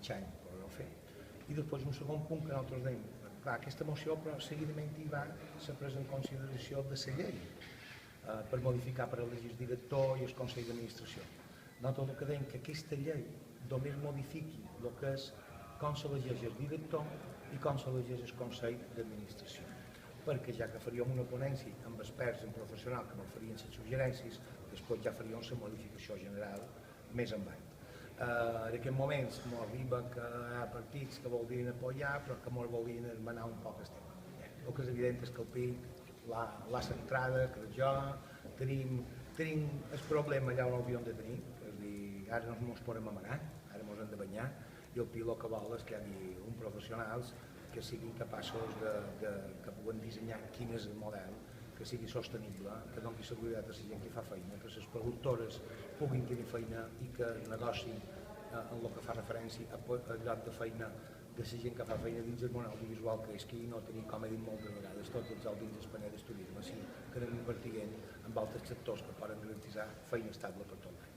mig any per fer. I després un segon punt que nosaltres dèiem, clar, aquesta moció però seguidament hi va ser presa en consideració de la llei per modificar per elegir el director i el Consell d'Administració. Nosaltres el que dèiem que aquesta llei només modifiqui el que és com s'elegeix el director i com s'elegeix el Consell d'Administració, perquè ja que faríem una ponència amb experts en professional que ens farien les suggerències, després ja faríem la modificació general més endavant. En aquests moments m'arriba que hi ha partits que voldrien apoyar però que ens voldrien esmenar un poc el tema. El que és evident és que el PIC, la centrada, crec jo, tenim el problema allà on l'havíem de tenir, és a dir, ara no ens podem amarar, ara ens hem de banyar, i el PIC el que vol és que hi hagi uns professionals que siguin capaços que puguen dissenyar quin és el model, que sigui sostenible, que doni seguretat a la gent que fa feina, que les productores puguin tenir feina i que el negoci en el que fa referència al lloc de feina de la gent que fa feina dins el món audiovisual creixi i no tenir, com he dit moltes vegades, tots els dins del panel del turisme, sinó que anem invertint en altres sectors que poden garantir feina estable per tot l'any.